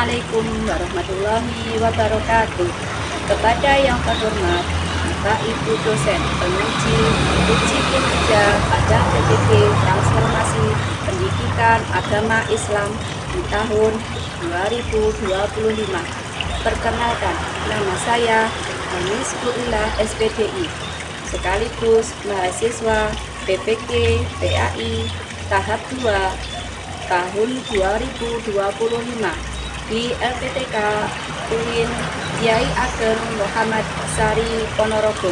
Assalamualaikum warahmatullahi wabarakatuh. Kepada yang terhormat Bapak Ibu dosen penguji uji kinerja pada PPG Transformasi Pendidikan Agama Islam di tahun 2025. Perkenalkan, nama saya Hanis Kurillah SPDI, sekaligus mahasiswa PPG PAI tahap 2 tahun 2025 di LPTK UIN Kyai Ageng Muhammad Sari Ponorogo.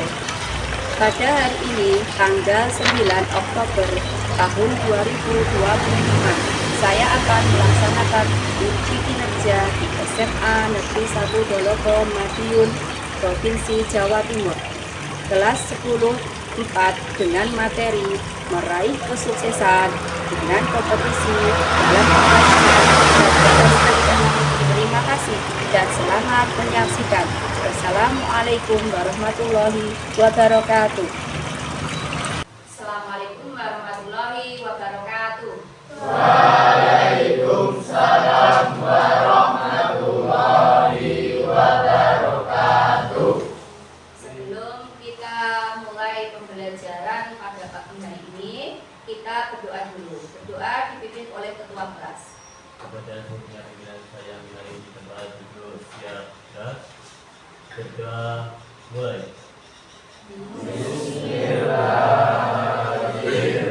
Pada hari ini tanggal 9 Oktober tahun 2025, saya akan melaksanakan uji kinerja di SMA Negeri 1 Dologo Madiun, Provinsi Jawa Timur, kelas 10 4 dengan materi meraih kesuksesan dengan kompetisi dalam operasi. Terima kasih dan selamat menyaksikan. Wassalamualaikum warahmatullahi wabarakatuh. Assalamualaikum warahmatullahi wabarakatuh. Waalaikumsalam warahmatullahi wabarakatuh. Sebelum kita mulai pembelajaran pada pagi hari ini, kita berdoa dulu. Berdoa dipimpin oleh ketua kelas. Kepada semua pimpinan saya yang hari di tempat duduk siap dan berdoa mulai. Bismillahirrahmanirrahim.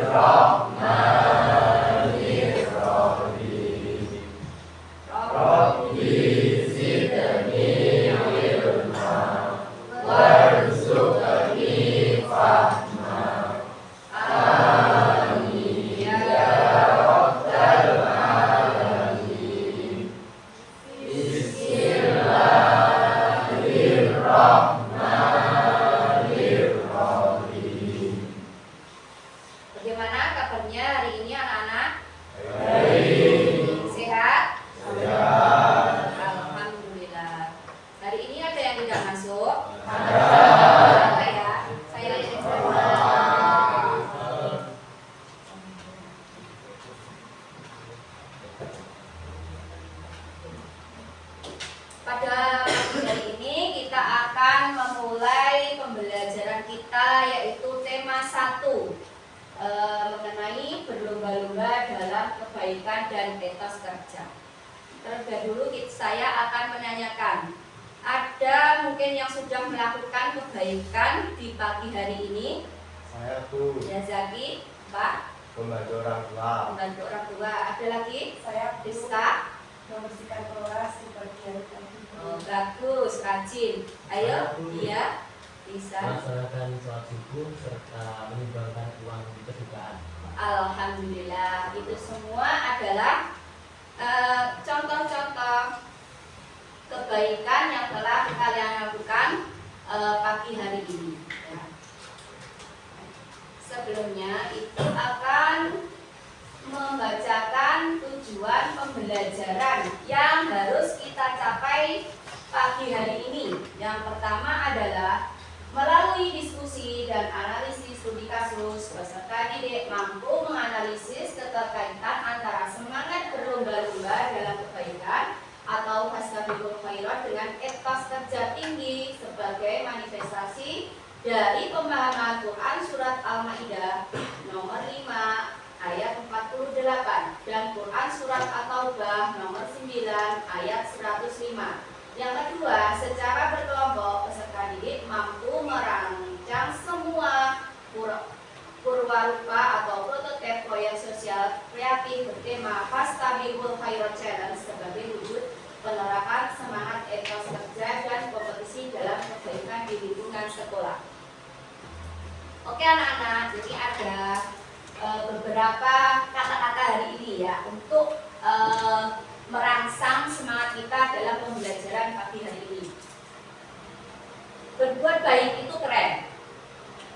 Rabbi zidni ilma warzuqni fahma. Amin ya rabbal alamin. Bismillahirrahmanirrahim. Bagaimana kabarnya hari ini anak-anak? Baik. Sehat? Sehat. Alhamdulillah. Hari ini ada yang tidak masuk? Ada. Ada ya? Saya lihat pada pagi hari ini kita akan memulai pembelajaran kita, yaitu tema 1 mengenai berlomba-lomba dalam kebaikan dan etos kerja. Terlebih dahulu saya akan menanyakan, ada mungkin yang sudah melakukan kebaikan di pagi hari ini? Saya tuh Ya Zaki, Pak, membantu orang tua. membantu orang tua. Ada lagi? Saya Rizka? membersihkan kelas di bagian Oh, bagus, rajin. Ayo, iya, bisa. Melaksanakan sholat subuh serta menyumbangkan uang di kedukaan. Alhamdulillah, itu semua adalah contoh-contoh kebaikan yang telah kalian lakukan pagi hari ini. Ya. Sebelumnya itu akan membacakan tujuan pembelajaran yang harus kita capai pagi hari ini. Yang pertama adalah melalui diskusi dan analisis studi kasus, peserta didik mampu menganalisis keterkaitan antara semangat berlomba-lomba dalam kebaikan atau fastabiqul khairat dengan etos kerja tinggi sebagai manifestasi dari pemahaman Quran surat Al-Maidah nomor 5 ayat 48 dan Quran surat At-Taubah nomor 9 ayat 105. Yang kedua, secara berkelompok peserta didik mampu merancang semua purwarupa atau prototipe proyek sosial kreatif bertema Fastabiqul Khairat Challenge sebagai wujud penerapan semangat etos kerja dan kompetisi dalam kebaikan di lingkungan sekolah. Oke anak-anak, jadi ada beberapa kata-kata hari ini ya untuk merangsang semangat kita dalam pembelajaran pagi hari ini. Berbuat baik itu keren,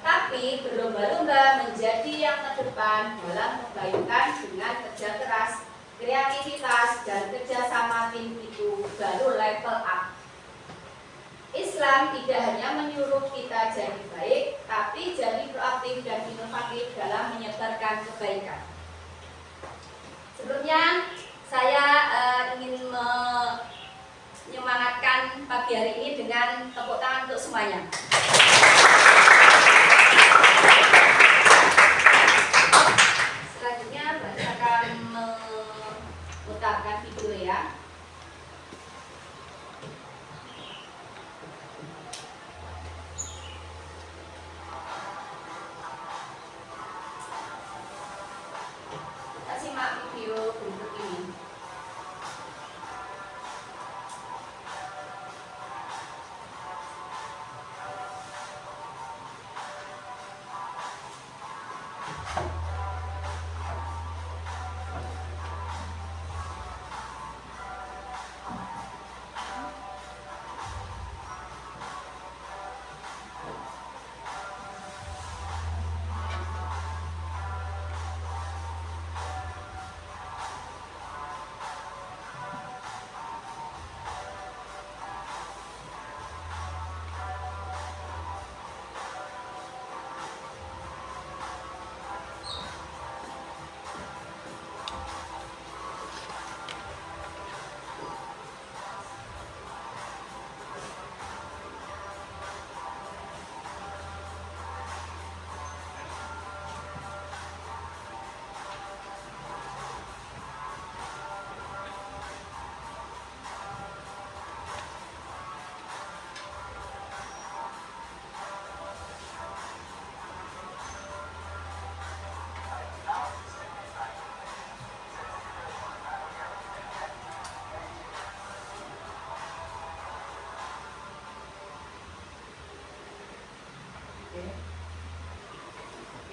tapi berlomba-lomba menjadi yang terdepan dalam kebaikan dengan kerja keras, kreativitas, dan kerjasama tim itu baru level up. Islam tidak hanya menyuruh kita jadi baik, tapi jadi proaktif dan inovatif dalam menyebarkan kebaikan. Sebelumnya saya ingin pagi hari ini dengan tepuk tangan untuk semuanya. Selanjutnya saya akan memutarkan video ya. Kita simak video berikut ini.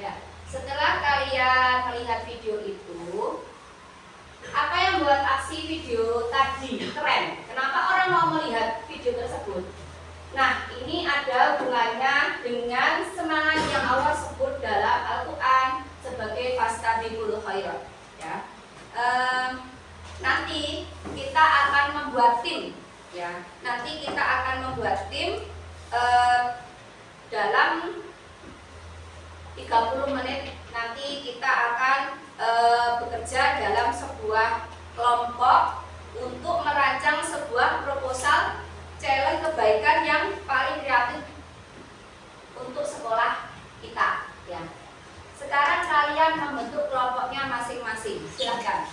Ya, setelah kalian melihat video itu, apa yang membuat aksi video tadi keren? Kenapa orang mau melihat video tersebut? Nah, ini ada hubungannya dengan semangat yang Allah sebut dalam Al-Quran sebagai fastabiqul khairat. Ya, nanti kita akan membuat tim. Ya, nanti kita akan membuat tim dalam 30 menit nanti kita akan bekerja dalam sebuah kelompok untuk merancang sebuah proposal challenge kebaikan yang paling kreatif untuk sekolah kita ya. Sekarang kalian membentuk kelompoknya masing-masing. Silakan.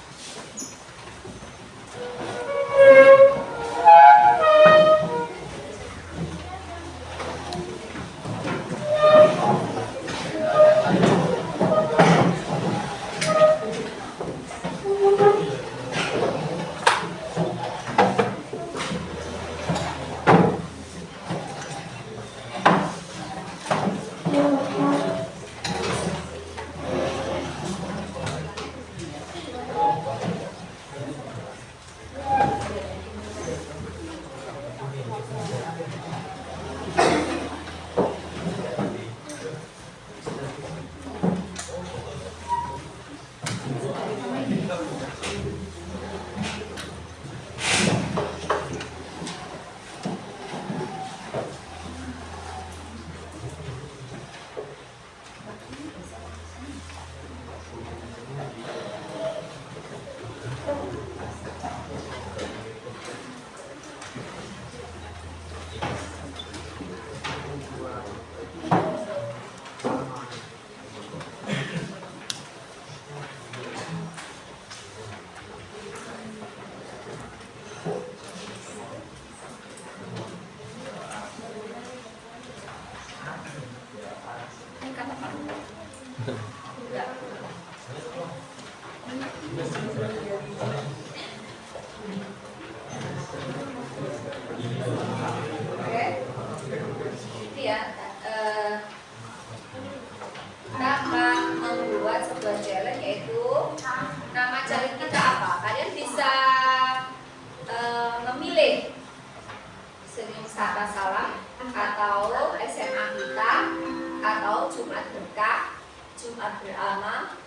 Jumat beramal,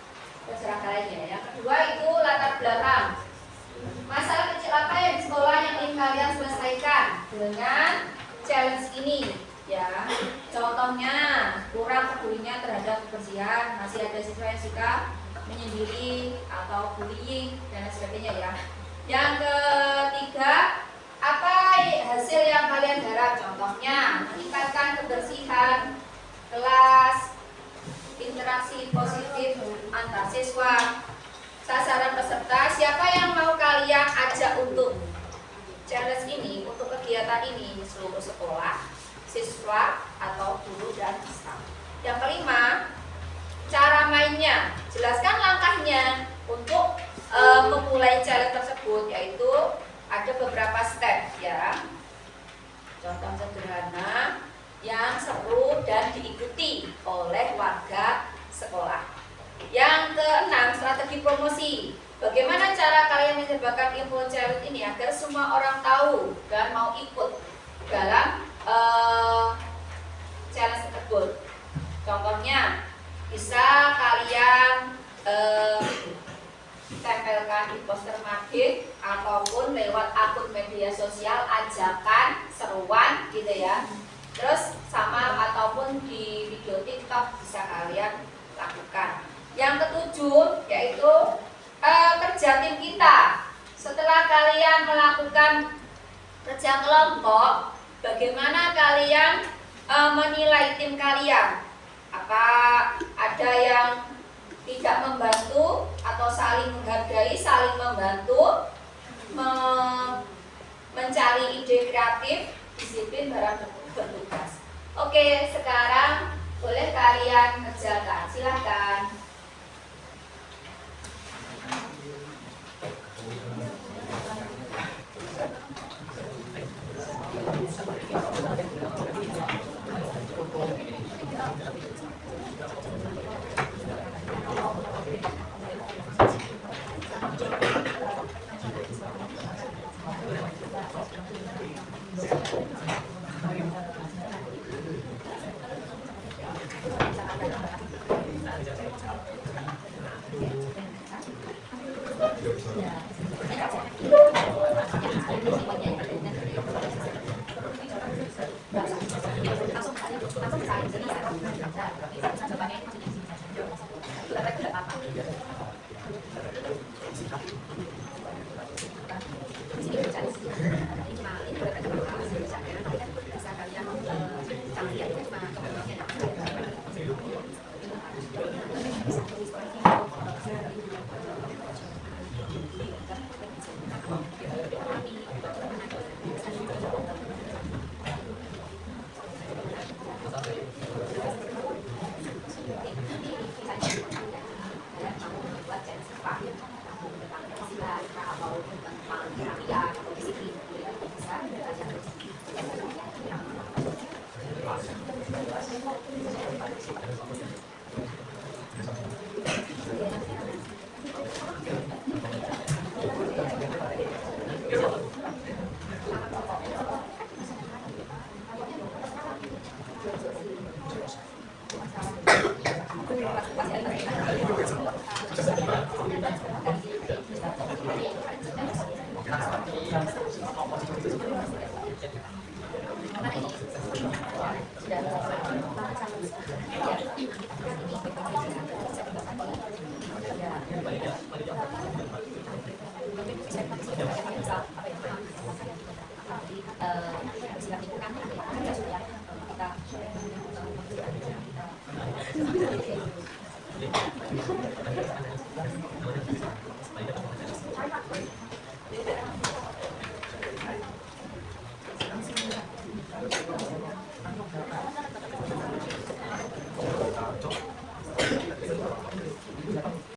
terserah kalian ya. Yang kedua itu latar belakang. Masalah kecil apa yang di sekolah yang ingin kalian selesaikan dengan challenge ini ya. Contohnya kurang pedulinya terhadap kebersihan, masih ada siswa yang suka menyendiri atau bullying dan sebagainya ya. Yang ketiga, apa hasil yang kalian garap. Contohnya, meningkatkan kebersihan kelas, interaksi positif antar siswa, sasaran peserta. Siapa yang mau kalian ajak untuk challenge ini, untuk kegiatan ini di seluruh sekolah, siswa atau guru dan staf. Yang kelima, cara mainnya. Jelaskan langkahnya untuk memulai challenge tersebut, yaitu ada beberapa step ya. Contoh sederhana yang seru dan diikuti oleh warga sekolah. Yang keenam, strategi promosi. Bagaimana cara kalian menyebarkan info challenge ini agar semua orang tahu dan mau ikut dalam challenge tersebut. Contohnya, bisa kalian tempelkan di poster magnet ataupun lewat akun media sosial, ajakan, seruan gitu ya. Terus sama ataupun di video TikTok bisa kalian lakukan. Yang ketujuh yaitu kerja tim kita. Setelah kalian melakukan kerja kelompok, bagaimana kalian menilai tim kalian? Apa ada yang tidak membantu atau saling menghargai, saling membantu, mencari ide kreatif, disiplin dalam bertugas. Oke, sekarang boleh kalian kerjakan. Silahkan.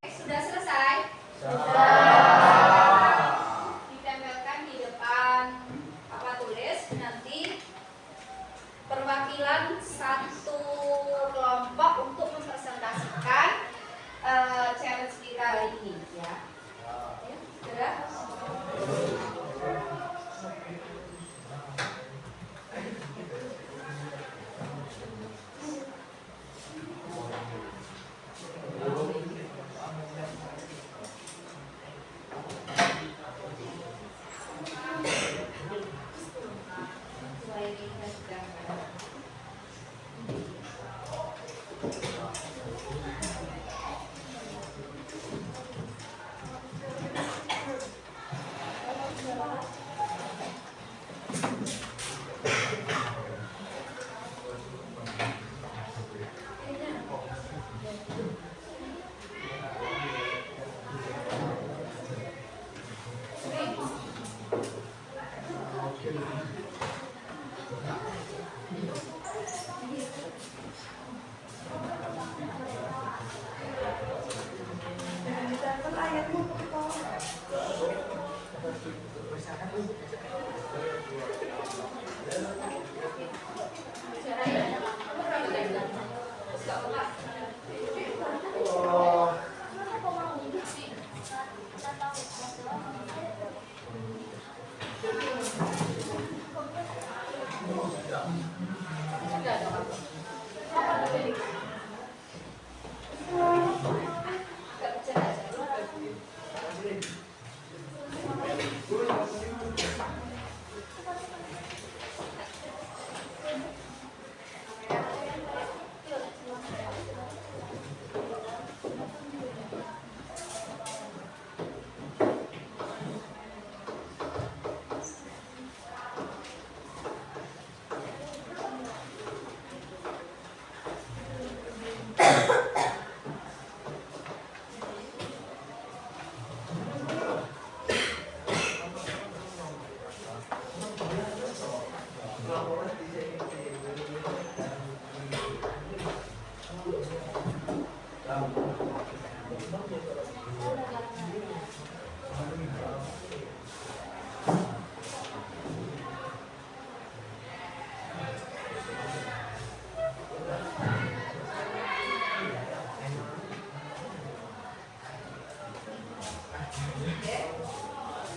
Sudah selesai? Ditempelkan di depan papan tulis. Nanti perwakilan satu kelompok untuk mempresentasikan challenge kita hari ini ya. Sudah?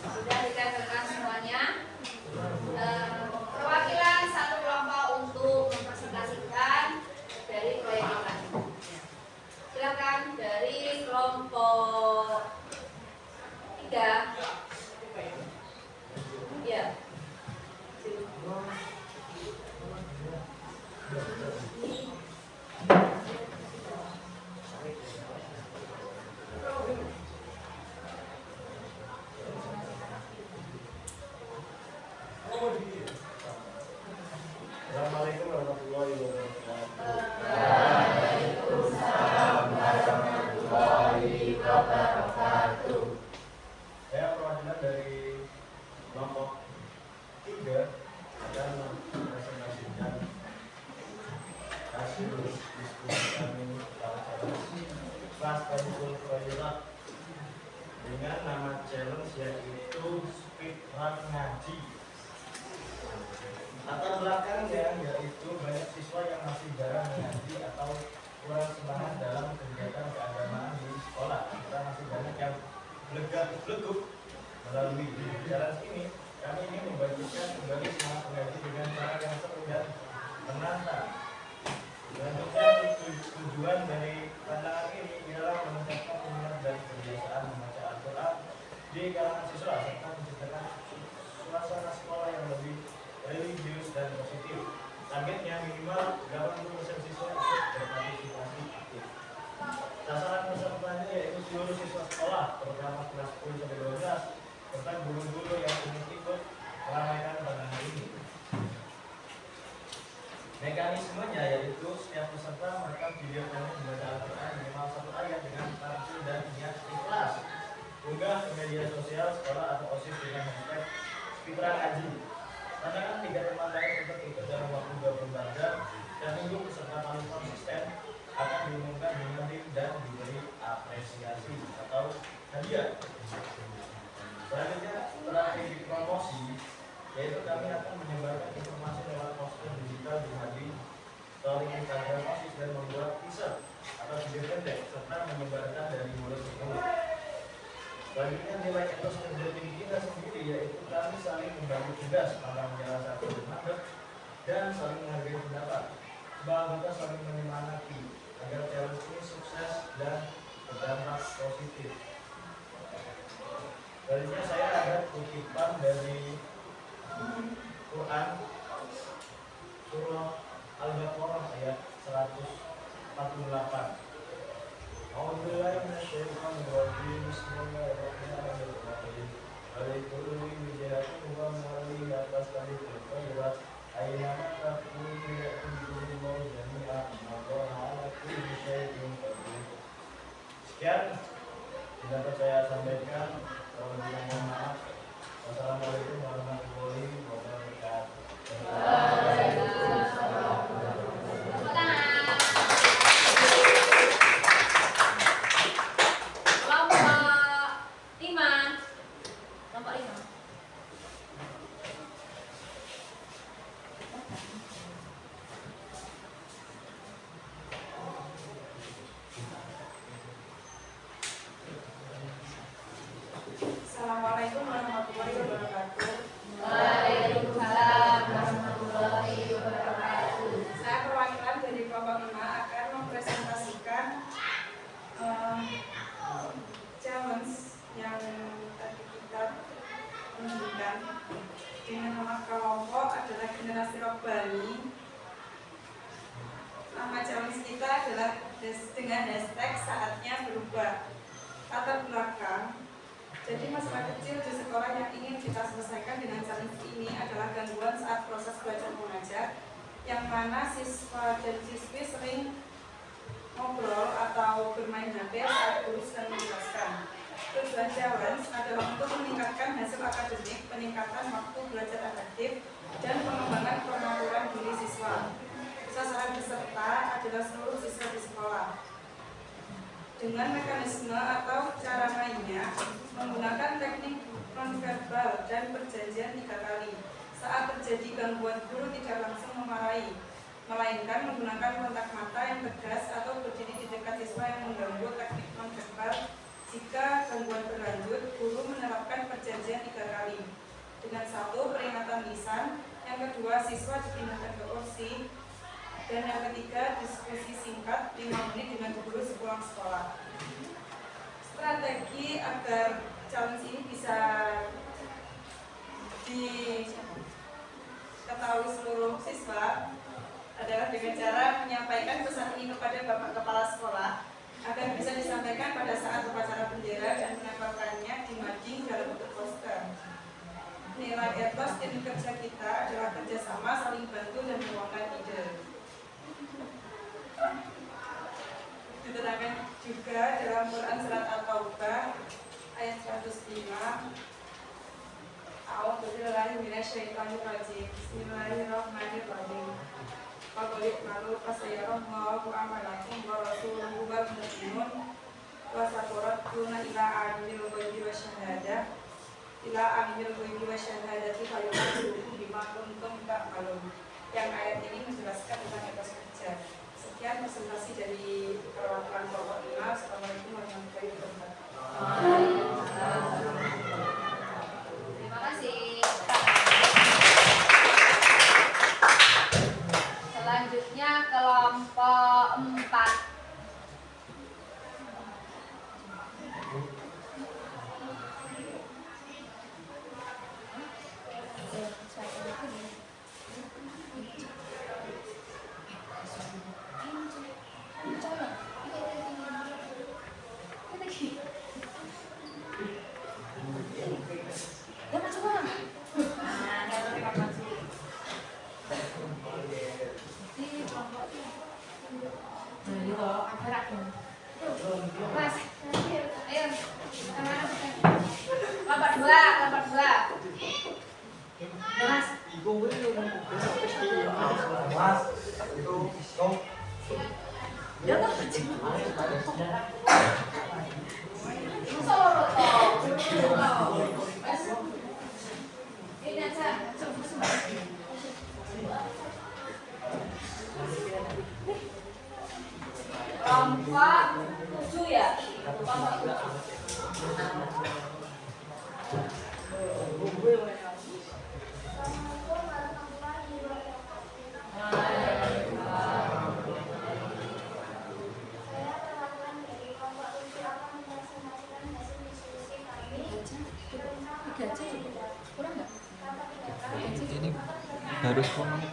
Sudah dikatakan semuanya. Perwakilan satu kelompok untuk mempresentasikan dari proyek kita. Silakan dari kelompok 3. Ya. Assalamualaikum warahmatullahi wabarakatuh. Saya perwakilan dari kelompok 3 akan mempresentasikan hasil diskusi kami pada kelas Tajul Proyek dengan nama challenge yaitu speedrun ngaji. Latar belakangnya yaitu banyak siswa yang masih jarang mengaji atau kurang semangat dalam kegiatan keagamaan di sekolah. Kita masih banyak yang legap-leguk. Melalui challenge ini, kami ingin membagikan kembali semangat mengaji dengan cara yang seru dan menantang. Selanjutnya, tujuan dari pandangan ini ialah meningkatkan minat dan kebiasaan membaca Al-Quran di kalangan siswa serta menciptakan suasana sekolah yang lebih religius dan positif. Targetnya minimal 80% siswa ikut berpartisipasi aktif. Sasaran pesertanya yaitu seluruh siswa sekolah, terutama kelas 10 sampai 12, serta guru-guru yang ingin ikut meramaikan pandangan ini. Mekanismenya yaitu setiap peserta merekam video pendek membaca Al-Quran minimal 1 ayat dengan tarjil dan niat ikhlas. Unggah ke media sosial sekolah atau OSIS dengan hashtag speedrun ngaji. Tantangan 3 teman lain untuk ikut dalam waktu 24 jam dan tunggu peserta paling konsisten akan diumumkan dengan link dan diberi apresiasi atau hadiah. Selanjutnya strategi promosi yaitu kami akan menyebarkan informasi lewat poster digital di Hadi, story Instagram OSIS dan membuat teaser atau video pendek serta menyebarkan dari mulut ke mulut. Selanjutnya nilai etos kerja kita sendiri yaitu kami saling membagi tugas pada menyelesaikan mandat dan saling menghargai pendapat. Sebab kita saling menyemangati agar challenge ini sukses dan berdampak positif. Selanjutnya saya ada kutipan dari Quran Surah Al-Baqarah ayat 148. A'udzubillahi minasyaitonir rajim. Bismillahirrahmanirrahim. Walikulli wijhatin huwa muwalliha fastabiqul khairat aina takunu ya'ti billahi jami'an Allahu 'ala kulli syai'in qadir. Sekian yang dapat saya sampaikan. Kalau tidak mohon maaf. Wassalamualaikum warahmatullahi wabarakatuh. Kelompok 5. dengan hashtag saatnya berubah. Latar belakang, jadi masalah kecil di sekolah yang ingin kita selesaikan dengan challenge ini adalah gangguan saat proses belajar mengajar, yang mana siswa dan siswi sering ngobrol atau bermain HP saat guru sedang menjelaskan. Tujuan challenge adalah untuk meningkatkan hasil akademik, peningkatan waktu belajar efektif, dan pengembangan kemampuan diri siswa. Sasaran peserta adalah seluruh siswa di sekolah. Dengan mekanisme atau cara mainnya, menggunakan teknik nonverbal dan perjanjian 3 kali. Saat terjadi gangguan, guru tidak langsung memarahi, melainkan menggunakan kontak mata yang tegas atau berdiri di dekat siswa yang mengganggu teknik nonverbal. Jika gangguan berlanjut, guru menerapkan perjanjian 3 kali. Dengan 1, peringatan lisan, yang kedua, siswa dipindahkan ke kursi, dan yang ketiga, diskusi singkat 5 menit dengan guru sepulang sekolah. Strategi agar challenge ini bisa diketahui seluruh siswa adalah dengan cara menyampaikan pesan ini kepada Bapak Kepala Sekolah agar bisa disampaikan pada saat upacara bendera dan menempelkannya di mading dalam bentuk poster. Nilai etos tim kerja kita adalah kerjasama, saling bantu, dan meluangkan ide. Diterangkan juga dalam Quran Surat At-Taubah ayat 105. A'udzubillahi minasyaitonirrajim. Bismillahirrahmanirrahim. Faqulil malu fasayarallahu amalakum wa rasuluhu wal mu'minun wa saturaduna ila alimil ghaibi wasyahadah fayuhasibukum bima kuntum ta'malun. Yang ayat ini menjelaskan tentang etos kerja. Sekian presentasi dari perwakilan kelompok 5. Assalamualaikum warahmatullahi wabarakatuh. Terima kasih. Selanjutnya kelompok 4. Mas, ayo, kelompok 2, kelompok 2. Mas, ini aja. Kelompok 7 ya? Kelompok 7. Ini harus ngomong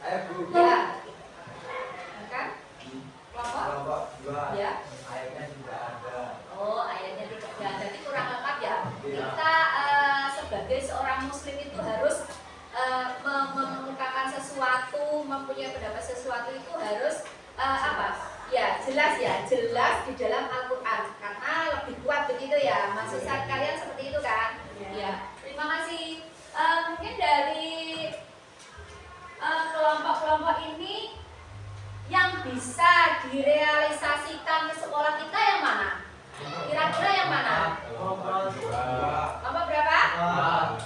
Ya. Kan? Kelompok? Kelompok 2. Ya. Ayatnya juga ada. Oh, ayatnya tidak ya, jadi kurang lengkap ya. Kita sebagai seorang muslim itu harus mengemukakan sesuatu, mempunyai pendapat sesuatu itu harus apa? Ya, jelas di dalam Al-Qur'an karena lebih kuat begitu ya. Maksud kalian seperti itu kan? Ya. Terima kasih. Mungkin dari kelompok-kelompok ini yang bisa direalisasikan ke sekolah kita yang mana? Kira-kira yang mana? Kelompok berapa?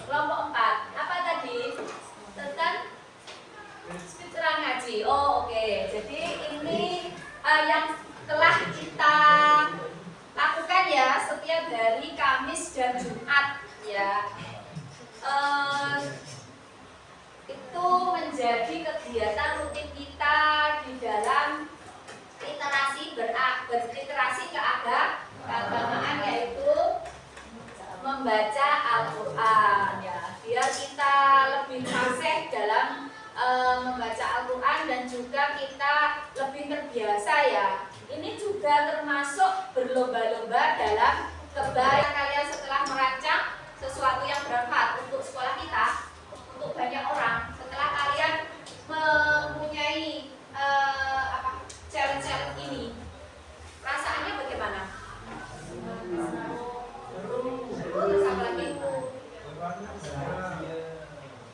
Kelompok 4. Apa tadi? Tentang speedrun ngaji. Oh, oke. Jadi ini yang telah kita lakukan ya setiap hari Kamis dan Jumat ya. Itu menjadi kegiatan rutin kita di dalam literasi berliterasi keagamaan yaitu membaca Al-Qur'an ya. Biar kita lebih fasih dalam membaca Al-Qur'an dan juga kita lebih terbiasa ya. Ini juga termasuk berlomba-lomba dalam kebaikan kalian setelah merancang sesuatu yang bermanfaat untuk sekolah kita, untuk banyak orang. Setelah kalian mempunyai challenge ini, perasaannya bagaimana? Terus apa lagi?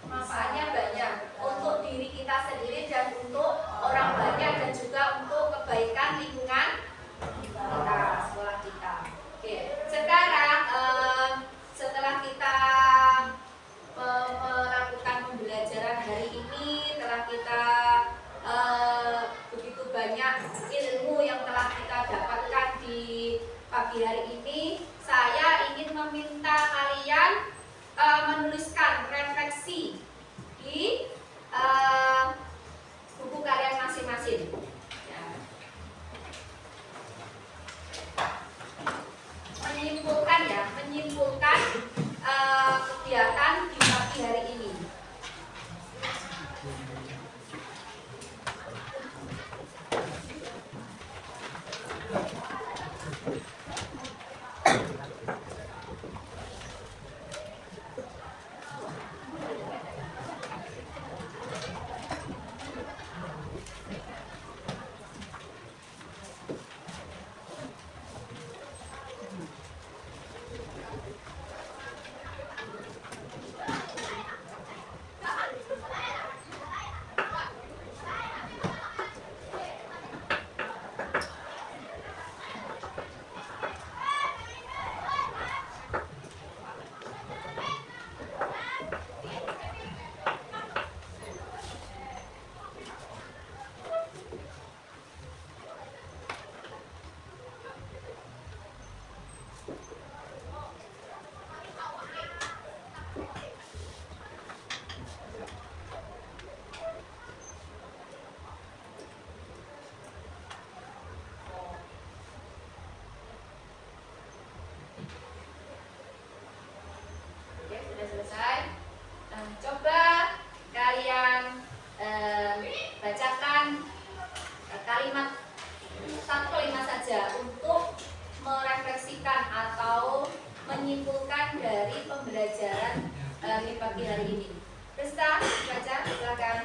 Manfaatnya banyak untuk diri kita sendiri dan untuk orang banyak dan juga untuk kebaikan lingkungan kita, sekolah kita. Oke, sekarang setelah kita melakukan pembelajaran hari ini, telah kita begitu banyak ilmu yang telah kita dapatkan di pagi hari ini, saya ingin meminta kalian menuliskan refleksi di buku kalian masing-masing. Ya. Menyimpulkan kegiatan di pagi hari ini. Selesai. Coba kalian bacakan kalimat satu kalimat saja untuk merefleksikan atau menyimpulkan dari pembelajaran di pagi hari ini. Resta, baca, silakan.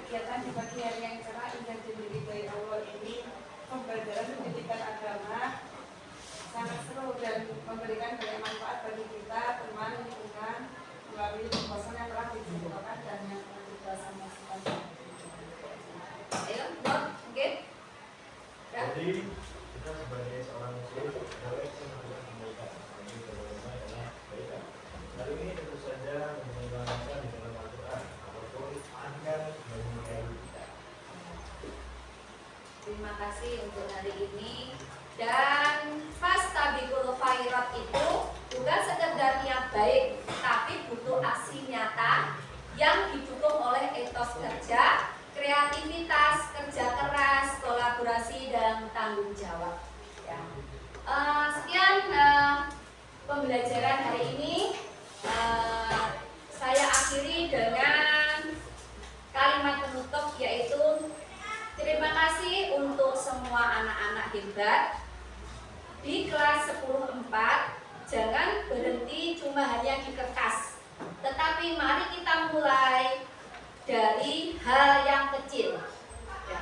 Kegiatan di pagi hari yang cerah indah dimiliki Allah ini pembelajaran pendidikan agama sangat seru dan memberikan banyak manfaat bagi kita, teman, lingkungan melalui pembahasan yang telah dicontohkan dan yang telah dibahas sama. Ayo, Dok, oke? Jadi kita sebagai seorang muslim adalah yang harus kebaikan. Ini pertama adalah kebaikan. Hal ini tentu saja menggunakan di dalam Al-Quran ataupun akan menyukai kita. Terima kasih untuk hari ini. Dan fastabiqul khairat itu bukan sekedar niat baik, tapi butuh aksi nyata yang didukung oleh etos kerja, kreativitas, kerja keras, kolaborasi, dan tanggung jawab. Ya. Sekian pembelajaran hari ini. Saya akhiri dengan hebat. Di kelas 10-4 jangan berhenti cuma hanya di kertas, tetapi mari kita mulai dari hal yang kecil ya.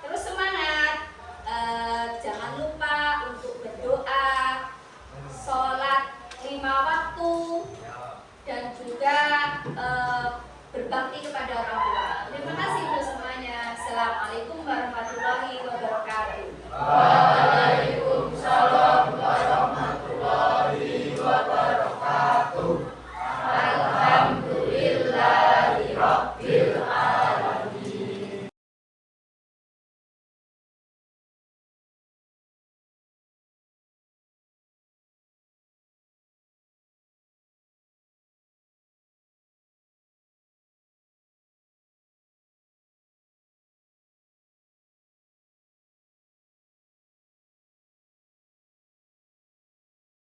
Terus semangat, jangan lupa untuk berdoa, sholat 5 waktu, dan juga berbakti kepada orang tua. Terima kasih untuk semuanya. Assalamualaikum warahmatullahi wabarakatuh.